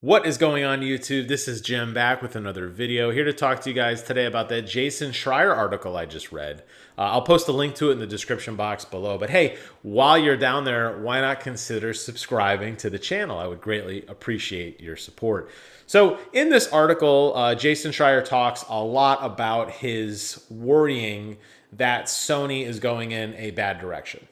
What is going on YouTube? This is Jim back with another video. Here to talk to you guys today about that Jason Schreier article I just read. I'll post a link to it in the description box below. But hey, while you're down there, why not consider subscribing to the channel? I would greatly appreciate your support. So in this article, Jason Schreier talks a lot about his worrying that Sony is going in a bad direction.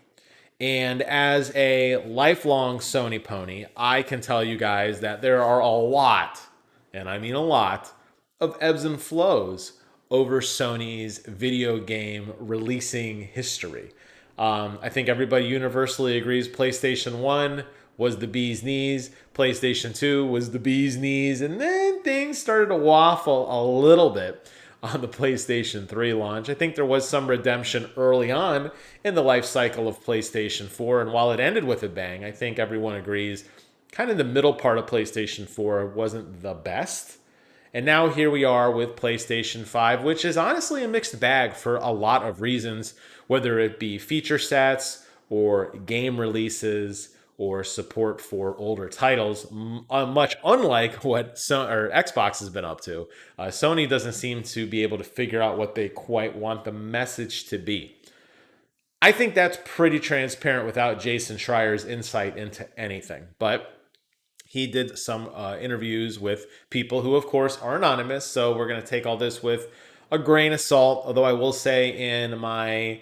And as a lifelong Sony pony, I can tell you guys that there are a lot, and I mean a lot, of ebbs and flows over Sony's video game releasing history. I think everybody universally agrees PlayStation 1 was the bee's knees, PlayStation 2 was the bee's knees, and then things started to waffle a little bit on the PlayStation 3 launch. I think there was some redemption early on in the life cycle of PlayStation 4, and while it ended with a bang, I think everyone agrees kind of the middle part of PlayStation 4 wasn't the best. And now here we are with PlayStation 5, which is honestly a mixed bag for a lot of reasons, whether it be feature sets or game releases or support for older titles, much unlike what Xbox has been up to. Sony doesn't seem to be able to figure out what they quite want the message to be. I think that's pretty transparent without Jason Schreier's insight into anything. But he did some interviews with people who, of course, are anonymous. So we're going to take all this with a grain of salt. Although I will say in my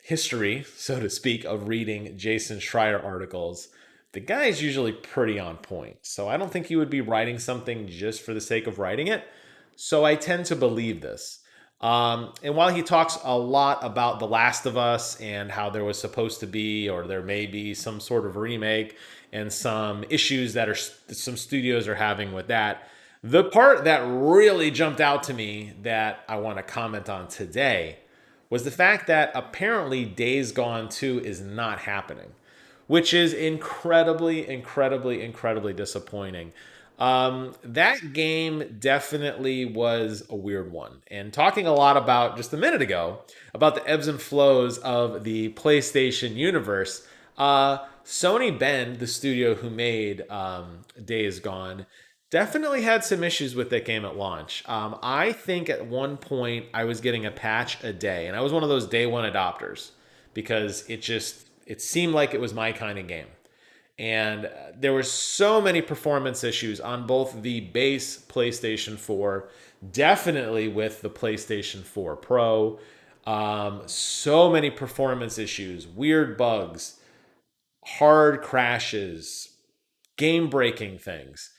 history, so to speak, of reading Jason Schreier articles, the guy is usually pretty on point. So I don't think he would be writing something just for the sake of writing it. So I tend to believe this. And while he talks a lot about The Last of Us and how there was supposed to be, or there may be some sort of remake and some issues that some studios are having with that, the part that really jumped out to me that I want to comment on today was the fact that apparently Days Gone 2 is not happening, which is incredibly disappointing. That game definitely was a weird one. And talking a lot about just a minute ago about the ebbs and flows of the PlayStation universe, Sony Bend, the studio who made Days Gone, definitely had some issues with that game at launch. I think at one point I was getting a patch a day, and I was one of those day one adopters because it seemed like it was my kind of game. And there were so many performance issues on both the base PlayStation 4, definitely with the PlayStation 4 Pro. So many performance issues, weird bugs, hard crashes, game breaking things.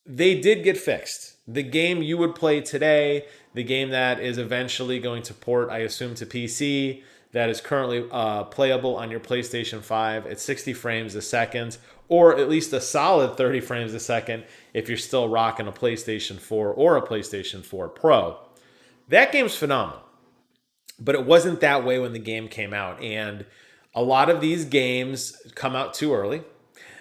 They did get fixed. The game you would play today, the game that is eventually going to port, I assume, to PC, that is currently playable on your PlayStation 5 at 60 frames a second, or at least a solid 30 frames a second if you're still rocking a PlayStation 4 or a PlayStation 4 Pro. That game's phenomenal, but it wasn't that way when the game came out. And a lot of these games come out too early.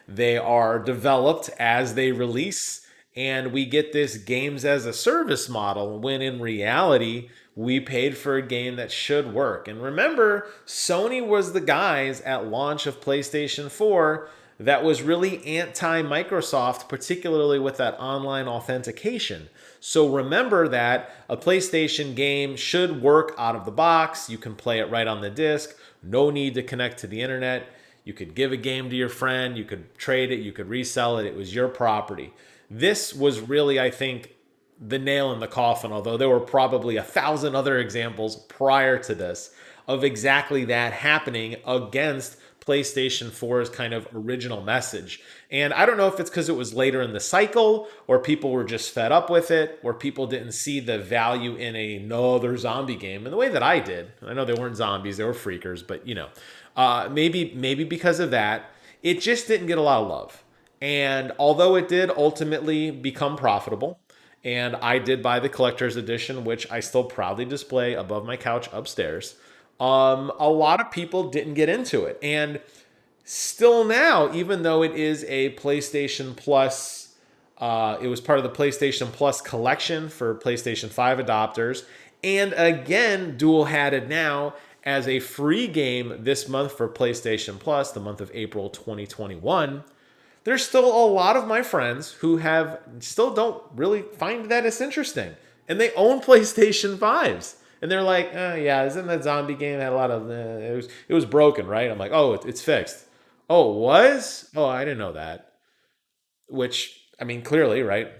They are developed as they release, and we get this games as a service model when in reality we paid for a game that should work. And remember, Sony was the guys at launch of PlayStation 4 that was really anti-Microsoft, particularly with that online authentication. So remember that a PlayStation game should work out of the box. You can play it right on the disc. No need to connect to the internet. You could give a game to your friend. You could trade it. You could resell it. It was your property. This was really, I think, the nail in the coffin, although there were probably 1,000 other examples prior to this of exactly that happening against PlayStation 4's kind of original message. And I don't know if it's because it was later in the cycle, or people were just fed up with it, or people didn't see the value in another zombie game in the way that I did. I know they weren't zombies, they were freakers, but maybe because of that, it just didn't get a lot of love. And although it did ultimately become profitable, and I did buy the collector's edition, which I still proudly display above my couch upstairs, a lot of people didn't get into it. And still now, even though it is a PlayStation Plus, it was part of the PlayStation Plus collection for PlayStation 5 adopters, and again, dual-hatted now as a free game this month for PlayStation Plus, the month of April 2021, there's still a lot of my friends who have still don't really find that as interesting, and they own PlayStation 5s. And they're like, yeah, isn't that zombie game had a lot of it was broken, right? I'm like, oh, it's fixed. Oh, it was? Oh, I didn't know that. Which, I mean, clearly, right?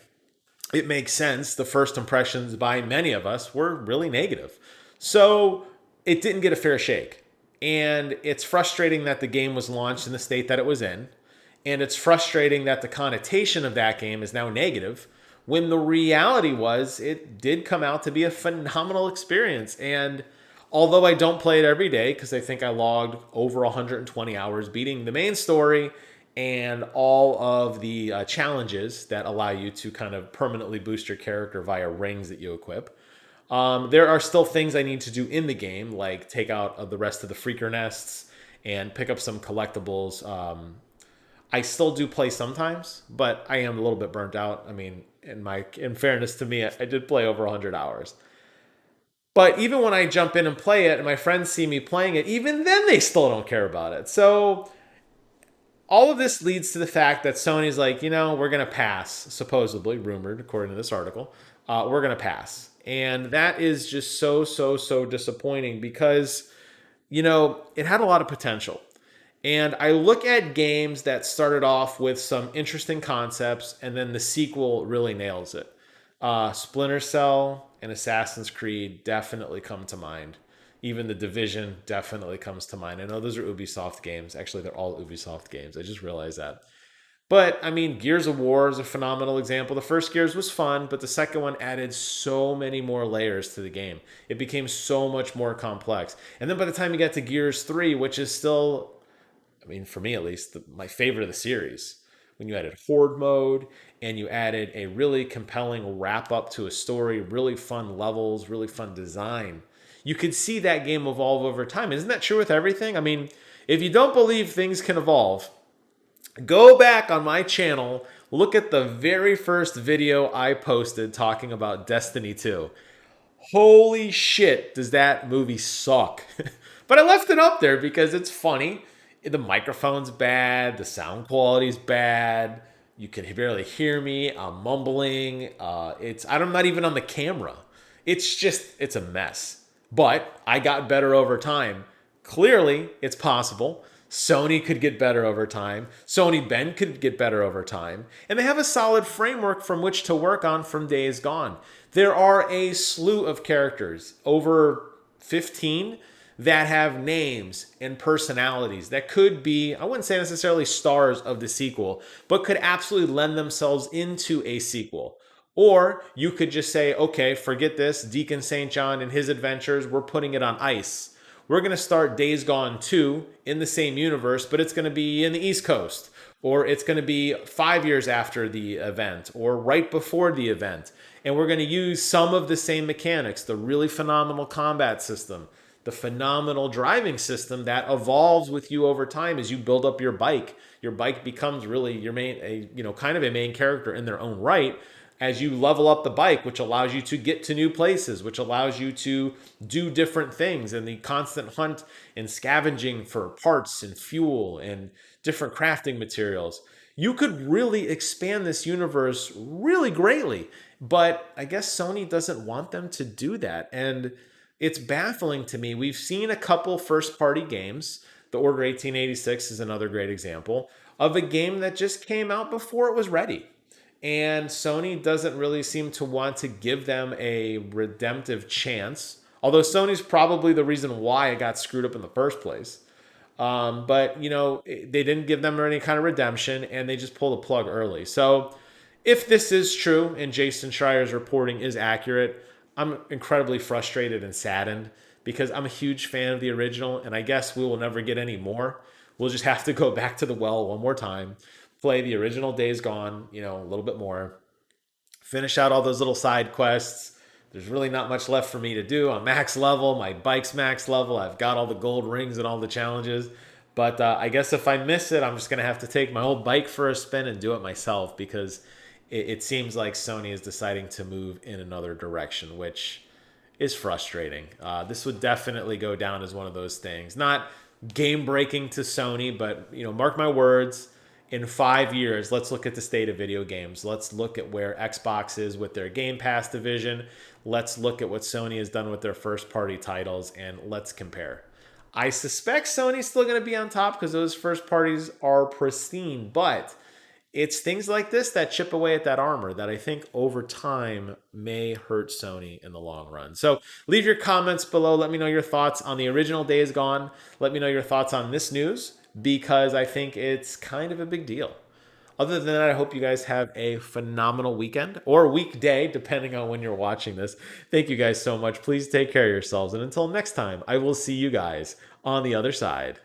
It makes sense. The first impressions by many of us were really negative. So it didn't get a fair shake. And it's frustrating that the game was launched in the state that it was in. And it's frustrating that the connotation of that game is now negative when the reality was it did come out to be a phenomenal experience. And although I don't play it every day because I think I logged over 120 hours beating the main story and all of the challenges that allow you to kind of permanently boost your character via rings that you equip. There are still things I need to do in the game, like take out the rest of the freaker nests and pick up some collectibles. I still do play sometimes, but I am a little bit burnt out. I mean, in fairness to me, I did play over 100 hours. But even when I jump in and play it, and my friends see me playing it, even then they still don't care about it. So all of this leads to the fact that Sony's like, we're going to pass, supposedly, rumored, according to this article, we're going to pass. And that is just so, so, so disappointing because, it had a lot of potential. And I look at games that started off with some interesting concepts and then the sequel really nails it. Splinter Cell and Assassin's Creed definitely come to mind. Even The Division definitely comes to mind. I know those are Ubisoft games. Actually, they're all Ubisoft games. I just realized that. But I mean, Gears of War is a phenomenal example. The first Gears was fun, but the second one added so many more layers to the game. It became so much more complex. And then by the time you get to Gears 3, which is still, I mean, for me at least, my favorite of the series, when you added Horde mode and you added a really compelling wrap up to a story, really fun levels, really fun design, you could see that game evolve over time. Isn't that true with everything? I mean, if you don't believe things can evolve, go back on my channel, look at the very first video I posted talking about Destiny 2. Holy shit, does that movie suck? But I left it up there because it's funny. The microphone's bad, the sound quality's bad. You can barely hear me. I'm mumbling. I'm not even on the camera. It's a mess. But I got better over time. Clearly, it's possible. Sony could get better over time. Sony Ben could get better over time. And they have a solid framework from which to work on from Days Gone. There are a slew of characters, over 15, that have names and personalities that could be, I wouldn't say necessarily stars of the sequel, but could absolutely lend themselves into a sequel. Or you could just say, okay, forget this, Deacon St. John and his adventures, we're putting it on ice. We're going to start Days Gone 2 in the same universe, but it's going to be in the East Coast, or it's going to be 5 years after the event, or right before the event. And we're going to use some of the same mechanics, the really phenomenal combat system, the phenomenal driving system that evolves with you over time as you build up your bike. Your bike becomes really your kind of a main character in their own right as you level up the bike, which allows you to get to new places, which allows you to do different things, and the constant hunt and scavenging for parts and fuel and different crafting materials. You could really expand this universe really greatly, but I guess Sony doesn't want them to do that. And it's baffling to me. We've seen a couple first party games. The Order 1886 is another great example of a game that just came out before it was ready. And Sony doesn't really seem to want to give them a redemptive chance. Although Sony's probably the reason why it got screwed up in the first place. But, they didn't give them any kind of redemption and they just pulled the plug early. So if this is true and Jason Schreier's reporting is accurate, I'm incredibly frustrated and saddened because I'm a huge fan of the original and I guess we will never get any more. We'll just have to go back to the well one more time, play the original Days Gone, a little bit more, finish out all those little side quests. There's really not much left for me to do. I'm max level. My bike's max level. I've got all the gold rings and all the challenges. But I guess if I miss it, I'm just going to have to take my old bike for a spin and do it myself because it seems like Sony is deciding to move in another direction, which is frustrating. This would definitely go down as one of those things. Not game breaking to Sony, but mark my words, in 5 years, let's look at the state of video games. Let's look at where Xbox is with their Game Pass division. Let's look at what Sony has done with their first party titles, and let's compare. I suspect Sony's still going to be on top because those first parties are pristine, but it's things like this that chip away at that armor that I think over time may hurt Sony in the long run. So leave your comments below. Let me know your thoughts on the original Days Gone. Let me know your thoughts on this news because I think it's kind of a big deal. Other than that, I hope you guys have a phenomenal weekend or weekday, depending on when you're watching this. Thank you guys so much. Please take care of yourselves. And until next time, I will see you guys on the other side.